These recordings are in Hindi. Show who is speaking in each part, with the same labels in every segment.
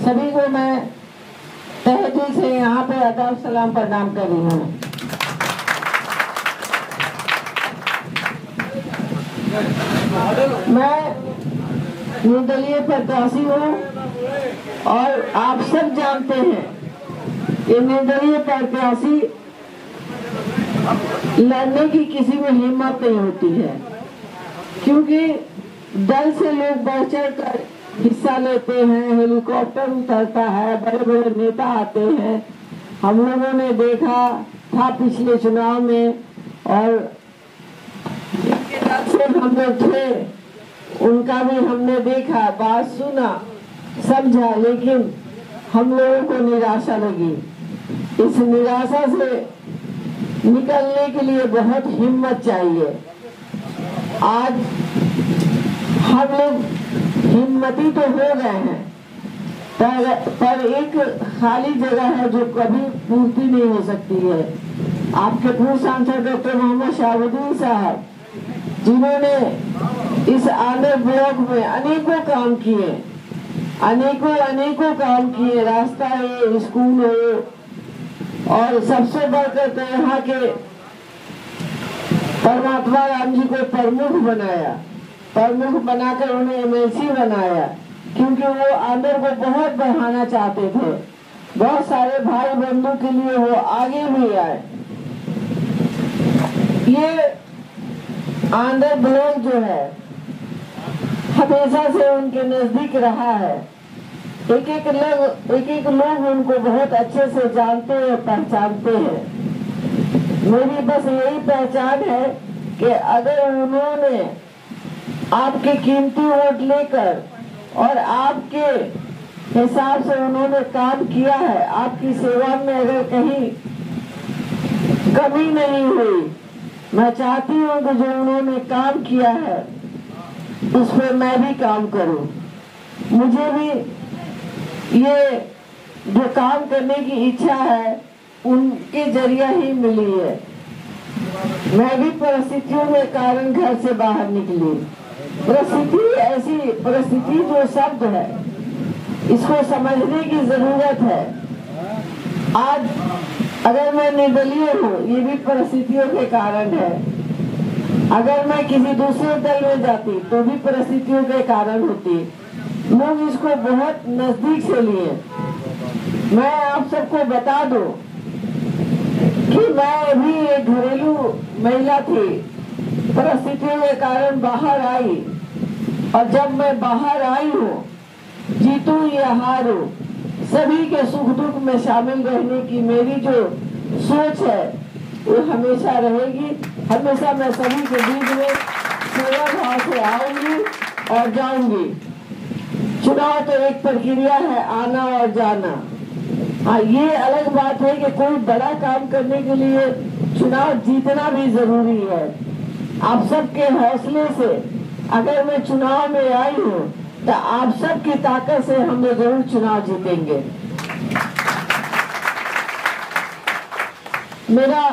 Speaker 1: सभी को मैं तहे दिल से यहाँ पे अदब सलाम प्रणाम कर रही हूँ। मैं निर्दलीय प्रत्याशी हूँ और आप सब जानते हैं कि निर्दलीय प्रत्याशी लड़ने की किसी में हिम्मत नहीं होती है, क्योंकि दल से लोग बढ़ चढ़ कर हिस्सा लेते हैं, हेलीकॉप्टर उतरता है, बड़े बड़े नेता आते हैं। हम लोगों ने देखा था पिछले चुनाव में, और से हम लोग थे, उनका भी हमने देखा, बात सुना, समझा, लेकिन हम लोगों को निराशा लगी। इस निराशा से निकलने के लिए बहुत हिम्मत चाहिए। आज हम लोग हिम्मती तो हो गए हैं, पर एक खाली जगह है जो कभी पूर्ति नहीं हो सकती है। आपके पूर्व सांसद डॉक्टर मोहम्मद शहाबुद्दीन साहब, जिन्होंने इस आंध्र ब्लॉक में अनेकों काम किए, अनेकों काम किए, रास्ता हो, स्कूल हो, और सबसे बढ़कर तो यहाँ के परमात्मा राम जी को प्रमुख बनाया, प्रमुख बनाकर उन्हें एमएलसी बनाया, क्योंकि वो आंध्र को बहुत बढ़ाना चाहते थे। बहुत सारे भाई बंधु के लिए वो आगे भी आए। ये आंध्र ब्लॉक जो है हमेशा से उनके नजदीक रहा है। एक एक लोग उनको बहुत अच्छे से जानते हैं, पहचानते हैं। मेरी बस यही पहचान है कि अगर उन्होंने आपके कीमती वोट लेकर और आपके हिसाब से उन्होंने काम किया है, आपकी सेवा में अगर कहीं कमी नहीं हुई, मैं चाहती हूँ कि जो उन्होंने काम किया है उस पर मैं भी काम करूँ। मुझे भी ये जो काम करने की इच्छा है उनके जरिया ही मिली है। मैं भी परिस्थितियों के कारण घर से बाहर निकली। परिस्थिति ऐसी परिस्थिति जो शब्द है, इसको समझने की जरूरत है। आज अगर मैं निर्दलीय हूँ, ये भी परिस्थितियों के कारण है। अगर मैं किसी दूसरे दल में जाती तो भी परिस्थितियों के कारण होती। लोग इसको बहुत नजदीक से लिए। मैं आप सबको बता दूं कि मैं भी एक घरेलू महिला थी, परिस्थितियों के कारण बाहर आई, और जब मैं बाहर आई हूँ, जीतूं या हारूं, सभी के सुख दुख में शामिल रहने की मेरी जो सोच है वो हमेशा रहेगी। हमेशा मैं सभी के बीच में सेवा भाव से आऊंगी और जाऊंगी। चुनाव तो एक प्रक्रिया है, आना और जाना। हाँ, ये अलग बात है कि कोई बड़ा काम करने के लिए चुनाव जीतना भी जरूरी है। आप सबके हौसले से अगर मैं चुनाव में आई हूँ तो आप सबकी ताकत से हम लोग जरूर चुनाव जीतेंगे। मेरा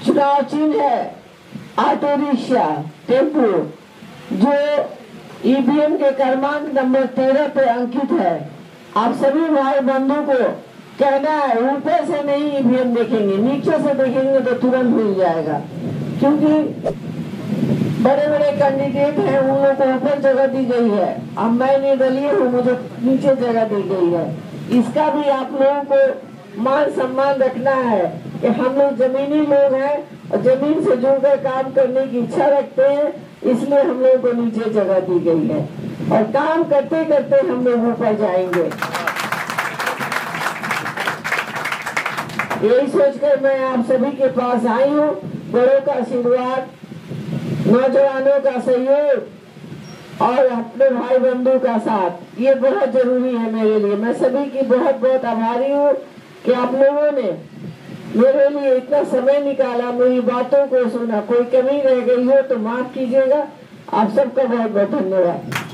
Speaker 1: चुनाव चिन्ह है ऑटो रिक्शा, टेम्पो, जो ईवीएम के क्रमांक नंबर 13 पे अंकित है। आप सभी भाई बंधु को कहना है, ऊपर से नहीं ईवीएम देखेंगे, नीचे से देखेंगे तो तुरंत मिल जाएगा, क्योंकि बड़े बड़े कैंडिडेट हैं, उन लोगों को ऊपर जगह दी गई है। अब मैं निर्दलीय हूँ, मुझे नीचे जगह दी गई है। इसका भी आप लोगों को मान सम्मान रखना है कि हम लोग जमीनी लोग हैं और जमीन से जुड़कर काम करने की इच्छा रखते हैं, इसलिए हम लोगों को नीचे जगह दी गई है, और काम करते करते हम लोग ऊपर जाएंगे। यही सोचकर मैं आप सभी के पास आई हूँ। बड़ों का आशीर्वाद, नौजवानों का सहयोग और अपने भाई बंधु का साथ, ये बहुत जरूरी है मेरे लिए। मैं सभी की बहुत बहुत आभारी हूँ कि आप लोगों ने मेरे लिए इतना समय निकाला, मेरी बातों को सुना। कोई कमी रह गई हो तो माफ कीजिएगा। आप सबका बहुत बहुत धन्यवाद।